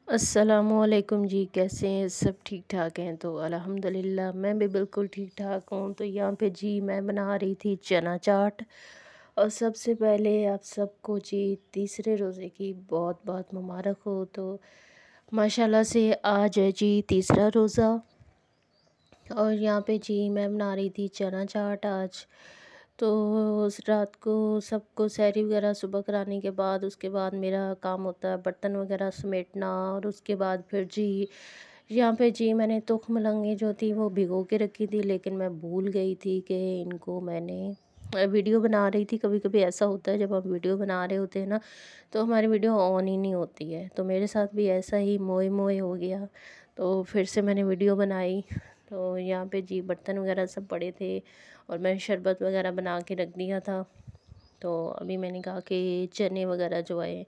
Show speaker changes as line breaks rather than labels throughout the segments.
अस्सलामुअलैकुम जी, कैसे हैं? सब ठीक ठाक हैं? तो अल्हम्दुलिल्लाह मैं भी बिल्कुल ठीक ठाक हूँ। तो यहाँ पे जी मैं बना रही थी चना चाट। और सबसे पहले आप सबको जी तीसरे रोज़े की बहुत बहुत मुबारक हो। तो माशाल्लाह से आज है जी तीसरा रोज़ा। और यहाँ पे जी मैं बना रही थी चना चाट आज। तो उस रात को सबको सहरी वगैरह सुबह कराने के बाद उसके बाद मेरा काम होता है बर्तन वगैरह समेटना। और उसके बाद फिर जी यहाँ पे जी मैंने तुख मलंगी जो थी वो भिगो के रखी थी, लेकिन मैं भूल गई थी कि इनको मैंने वीडियो बना रही थी। कभी कभी ऐसा होता है जब हम वीडियो बना रहे होते हैं ना, तो हमारी वीडियो ऑन ही नहीं होती है। तो मेरे साथ भी ऐसा ही मोए मोए हो गया। तो फिर से मैंने वीडियो बनाई। तो यहाँ पे जी बर्तन वगैरह सब पड़े थे और मैं शरबत वगैरह बना के रख दिया था। तो अभी मैंने कहा कि चने वगैरह जो है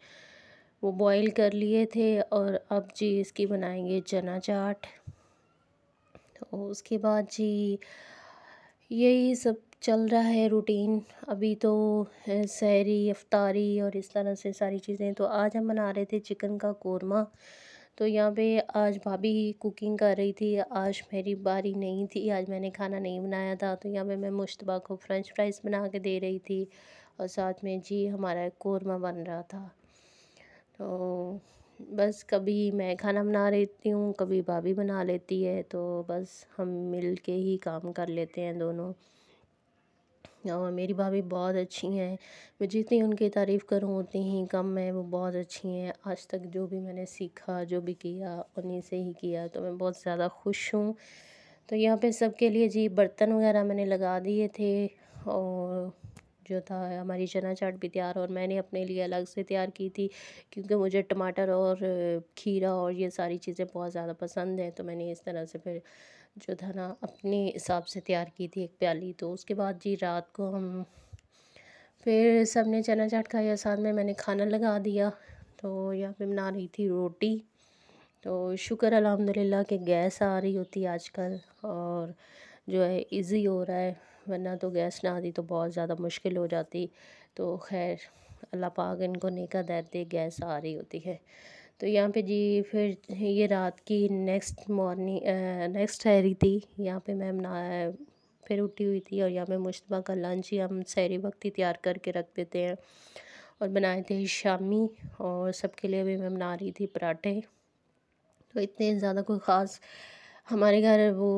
वो बॉईल कर लिए थे और अब जी इसकी बनाएंगे चना चाट। तो उसके बाद जी यही सब चल रहा है रूटीन। अभी तो सहरी इफ्तारी और इस तरह से सारी चीज़ें। तो आज हम बना रहे थे चिकन का कोरमा। तो यहाँ पे आज भाभी कुकिंग कर रही थी, आज मेरी बारी नहीं थी, आज मैंने खाना नहीं बनाया था। तो यहाँ पे मैं मुश्तबा को फ्रेंच फ्राइज़ बना के दे रही थी और साथ में जी हमारा कोरमा बन रहा था। तो बस कभी मैं खाना बना लेती हूँ, कभी भाभी बना लेती है। तो बस हम मिल के ही काम कर लेते हैं दोनों। और मेरी भाभी बहुत अच्छी हैं। मैं जितनी उनकी तारीफ़ करूँ उतनी ही कम है। वो बहुत अच्छी हैं। आज तक जो भी मैंने सीखा, जो भी किया, उन्हीं से ही किया। तो मैं बहुत ज़्यादा खुश हूँ। तो यहाँ पे सबके लिए जी बर्तन वगैरह मैंने लगा दिए थे। और जो था हमारी चना चाट भी तैयार, और मैंने अपने लिए अलग से तैयार की थी क्योंकि मुझे टमाटर और खीरा और ये सारी चीज़ें बहुत ज़्यादा पसंद है। तो मैंने इस तरह से फिर जो था ना अपने हिसाब से तैयार की थी एक प्याली। तो उसके बाद जी रात को हम फिर सब ने चना चाट खाया, साथ में मैंने खाना लगा दिया। तो यहाँ पे बना रही थी रोटी। तो शुक्र अल्हम्दुलिल्लाह कि गैस आ रही होती आजकल, और जो है इजी हो रहा है। वरना तो गैस ना आती तो बहुत ज़्यादा मुश्किल हो जाती। तो खैर अल्लाह पाक इनको नेका देते, गैस आ रही होती है। तो यहाँ पे जी फिर ये रात की नेक्स्ट सहरी थी। यहाँ पे मैं बना फिर उठी हुई थी, और यहाँ पे मुश्तबा का लंच ही हम सहरी वक्त ही तैयार करके रख देते हैं। और बनाए थे शामी, और सबके लिए भी मैं बना रही थी पराठे। तो इतने ज़्यादा कोई ख़ास हमारे घर वो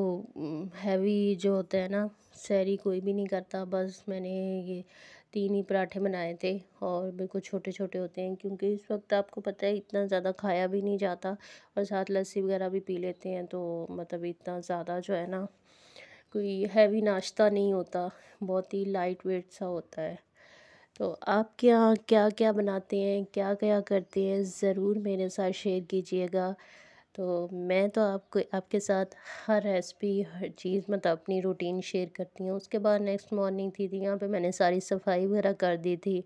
हैवी जो होता है ना, सहरी कोई भी नहीं करता। बस मैंने ये 3 ही पराठे बनाए थे, और बिल्कुल छोटे छोटे होते हैं क्योंकि इस वक्त आपको पता है इतना ज़्यादा खाया भी नहीं जाता। और साथ लस्सी वगैरह भी पी लेते हैं, तो मतलब इतना ज़्यादा जो है ना कोई हैवी नाश्ता नहीं होता, बहुत ही लाइट वेट सा होता है। तो आप क्या क्या क्या बनाते हैं, क्या क्या करते हैं, ज़रूर मेरे साथ शेयर कीजिएगा। तो मैं तो आपको आपके साथ हर रेसिपी हर चीज़ मतलब अपनी रूटीन शेयर करती हूँ। उसके बाद नेक्स्ट मॉर्निंग थी यहाँ पे मैंने सारी सफाई वगैरह कर दी थी।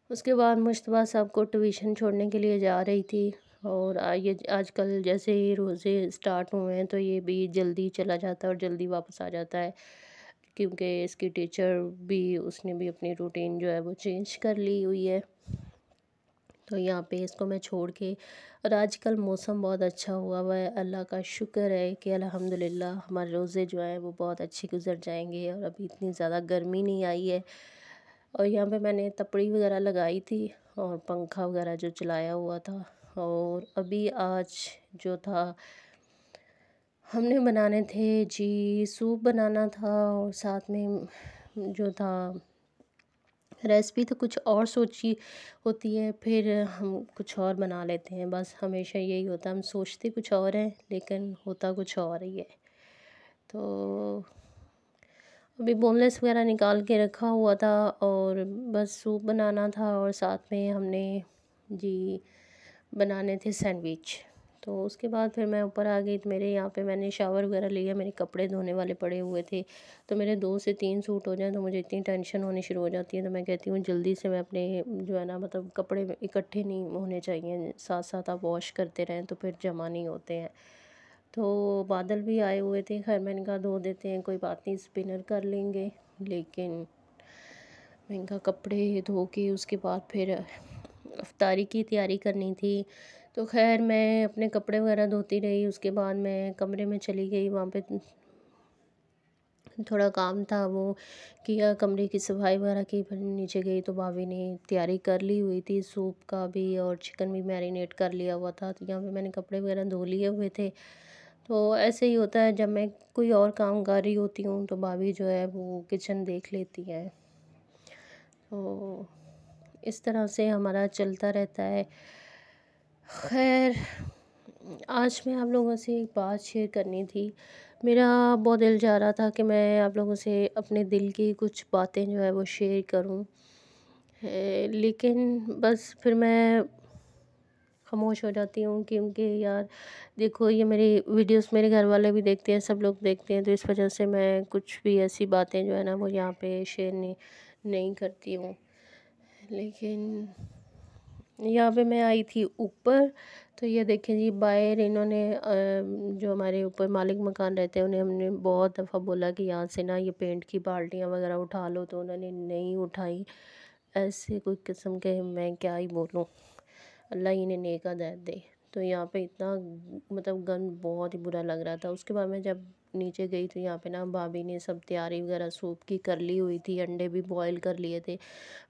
उसके बाद मुश्तबा साहब को ट्यूशन छोड़ने के लिए जा रही थी। और ये आजकल जैसे ही रोज़े स्टार्ट हुए हैं तो ये भी जल्दी चला जाता है और जल्दी वापस आ जाता है, क्योंकि इसकी टीचर भी उसने भी अपनी रूटीन जो है वो चेंज कर ली हुई है। तो यहाँ पे इसको मैं छोड़ के, और आजकल मौसम बहुत अच्छा हुआ है, अल्लाह का शुक्र है कि अल्हम्दुलिल्लाह हमारे रोज़े जो हैं वो बहुत अच्छे गुजर जाएंगे, और अभी इतनी ज़्यादा गर्मी नहीं आई है। और यहाँ पे मैंने तपड़ी वगैरह लगाई थी और पंखा वगैरह जो चलाया हुआ था। और अभी आज जो था हमने बनाने थे जी सूप बनाना था, और साथ में जो था रेसिपी तो कुछ और सोची होती है, फिर हम कुछ और बना लेते हैं। बस हमेशा यही होता है, हम सोचते कुछ और हैं लेकिन होता कुछ और ही है। तो अभी बोनलेस वगैरह निकाल के रखा हुआ था, और बस सूप बनाना था, और साथ में हमने जी बनाने थे सैंडविच। तो उसके बाद फिर मैं ऊपर आ गई, तो मेरे यहाँ पे मैंने शावर वगैरह लिया, मेरे कपड़े धोने वाले पड़े हुए थे। तो मेरे 2 से 3 सूट हो जाएँ तो मुझे इतनी टेंशन होनी शुरू हो जाती है। तो मैं कहती हूँ जल्दी से मैं अपने जो है ना मतलब कपड़े इकट्ठे नहीं होने चाहिए, साथ साथ आप वॉश करते रहें तो फिर जमा नहीं होते हैं। तो बादल भी आए हुए थे, खैर मैंने कहा धो देते हैं, कोई बात नहीं स्पिनर कर लेंगे। लेकिन मैंने कहा कपड़े धो के उसके बाद फिर इफ्तारी की तैयारी करनी थी। तो खैर मैं अपने कपड़े वगैरह धोती रही, उसके बाद मैं कमरे में चली गई, वहाँ पे थोड़ा काम था वो किया, कमरे की सफाई वगैरह की। फिर नीचे गई तो भाभी ने तैयारी कर ली हुई थी सूप का भी, और चिकन भी मैरिनेट कर लिया हुआ था। तो यहाँ पे मैंने कपड़े वगैरह धो लिए हुए थे। तो ऐसे ही होता है, जब मैं कोई और काम कर रही होती हूँ तो भाभी जो है वो किचन देख लेती है। तो इस तरह से हमारा चलता रहता है। खैर, आज मैं आप लोगों से एक बात शेयर करनी थी। मेरा बहुत दिल चाह रहा था कि मैं आप लोगों से अपने दिल की कुछ बातें जो है वो शेयर करूं, लेकिन बस फिर मैं खामोश हो जाती हूँ, क्योंकि यार देखो, ये मेरी वीडियोस मेरे घर वाले भी देखते हैं, सब लोग देखते हैं, तो इस वजह से मैं कुछ भी ऐसी बातें जो है ना वो यहाँ पे शेयर नहीं करती हूँ। लेकिन यहाँ पे मैं आई थी ऊपर, तो ये देखें जी, बाहर इन्होंने जो हमारे ऊपर मालिक मकान रहते हैं उन्हें हमने बहुत दफ़ा बोला कि यहाँ से ना ये पेंट की बाल्टियाँ वगैरह उठा लो, तो उन्होंने नहीं उठाई। ऐसे कोई किस्म के, मैं क्या ही बोलूँ, अल्लाह ही इन्हें नेक हिदायत दे। तो यहाँ पे इतना मतलब गंद बहुत ही बुरा लग रहा था। उसके बाद मैं जब नीचे गई तो यहाँ पे ना भाभी ने सब तैयारी वगैरह सूप की कर ली हुई थी, अंडे भी बॉईल कर लिए थे।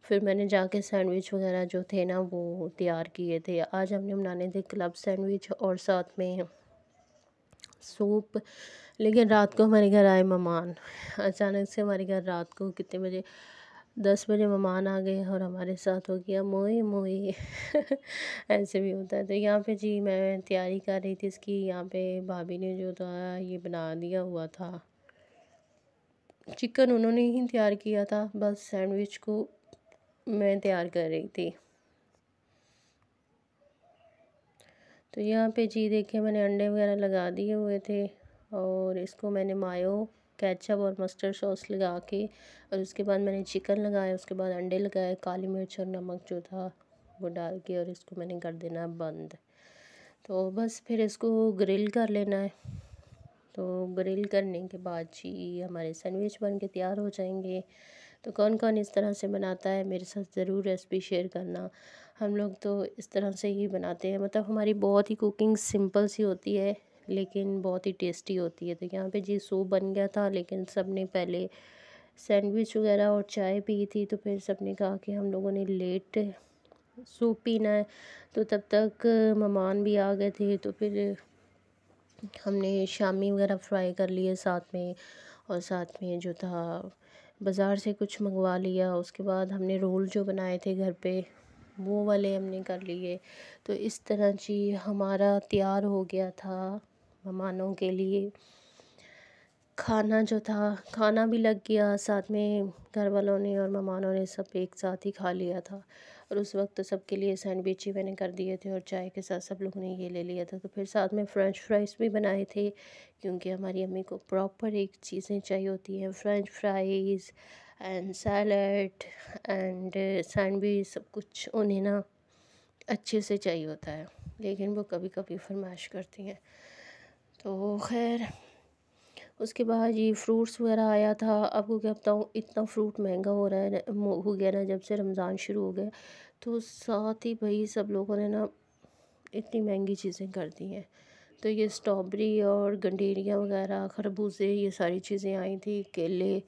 फिर मैंने जाके सैंडविच वगैरह जो थे ना वो तैयार किए थे। आज हमने बनाने थे क्लब सैंडविच और साथ में सूप। लेकिन रात को हमारे घर आए मेहमान, अचानक से हमारे घर रात को कितने बजे, 10 बजे मेहमान आ गए और हमारे साथ हो गया मोए मोए। ऐसे भी होता है। तो यहाँ पे जी मैं तैयारी कर रही थी इसकी, यहाँ पे भाभी ने जो था ये बना दिया हुआ था, चिकन उन्होंने ही तैयार किया था, बस सैंडविच को मैं तैयार कर रही थी। तो यहाँ पे जी देखिए, मैंने अंडे वगैरह लगा दिए हुए थे, और इसको मैंने मायो, केचप और मस्टर्ड सॉस लगा के, और उसके बाद मैंने चिकन लगाया, उसके बाद अंडे लगाए, काली मिर्च और नमक जो था वो डाल के, और इसको मैंने कर देना बंद। तो बस फिर इसको ग्रिल कर लेना है। तो ग्रिल करने के बाद जी हमारे सैंडविच बन के तैयार हो जाएंगे। तो कौन कौन इस तरह से बनाता है मेरे साथ ज़रूर रेसिपी शेयर करना। हम लोग तो इस तरह से ही बनाते हैं, मतलब हमारी बहुत ही कुकिंग सिंपल सी होती है लेकिन बहुत ही टेस्टी होती है। तो यहाँ पे जी सूप बन गया था, लेकिन सब ने पहले सैंडविच वगैरह और चाय पी थी, तो फिर सब ने कहा कि हम लोगों ने लेट सूप पीना है। तो तब तक मेहमान भी आ गए थे, तो फिर हमने शामी वगैरह फ्राई कर लिए साथ में, और साथ में जो था बाज़ार से कुछ मंगवा लिया। उसके बाद हमने रोल जो बनाए थे घर पे वो वाले हमने कर लिए। तो इस तरह जी हमारा तैयार हो गया था मेहमानों के लिए खाना। जो था खाना भी लग गया, साथ में घर वालों ने और मेहमानों ने सब एक साथ ही खा लिया था। और उस वक्त तो सबके लिए सैंडविच ही मैंने कर दिए थे, और चाय के साथ सब लोगों ने ये ले लिया था। तो फिर साथ में फ़्रेंच फ्राइज़ भी बनाए थे, क्योंकि हमारी अम्मी को प्रॉपर एक चीज़ें चाहिए होती हैं, French fries and salad and sandwich, सब कुछ उन्हें ना अच्छे से चाहिए होता है, लेकिन वो कभी कभी फरमाइश करती हैं। तो खैर, उसके बाद ये फ्रूट्स वगैरह आया था। आपको क्या बताऊँ, इतना फ्रूट महंगा हो रहा है हो गया ना जब से रमज़ान शुरू हो गया। तो साथ ही भाई सब लोगों ने ना इतनी महंगी चीज़ें कर दी हैं। तो ये स्ट्रॉबेरी और गंडेरियाँ वगैरह, खरबूजे, ये सारी चीज़ें आई थी, केले।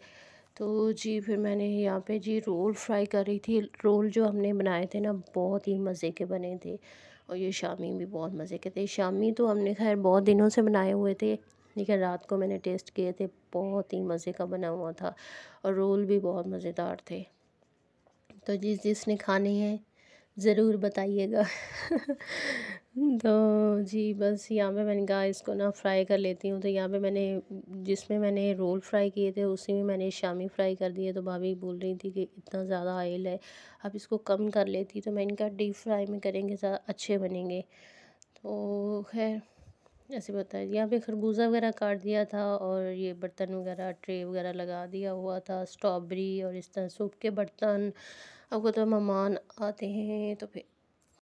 तो जी फिर मैंने यहाँ पे जी रोल फ्राई कर रही थी। रोल जो हमने बनाए थे ना बहुत ही मज़े के बने थे, और ये शामी भी बहुत मज़े के थे। शामी तो हमने खैर बहुत दिनों से बनाए हुए थे, लेकिन रात को मैंने टेस्ट किए थे, बहुत ही मज़े का बना हुआ था, और रोल भी बहुत मज़ेदार थे। तो जिसने खाने हैं ज़रूर बताइएगा। तो जी बस यहाँ पे मैंने कहा इसको ना फ्राई कर लेती हूँ। तो यहाँ पे मैंने जिसमें मैंने रोल फ्राई किए थे उसी में मैंने शामी फ्राई कर दिए। तो भाभी बोल रही थी कि इतना ज़्यादा ऑयल है, आप इसको कम कर लेती। तो मैंने कहा डीप फ्राई में करेंगे ज़्यादा अच्छे बनेंगे। तो खैर ऐसे बताया। यहाँ पे खरबूजा वगैरह काट दिया था, और ये बर्तन वगैरह ट्रे वगैरह लगा दिया हुआ था, स्ट्रॉबेरी और इस तरह सूप के बर्तन। आपको तो मेहमान आते हैं तो फिर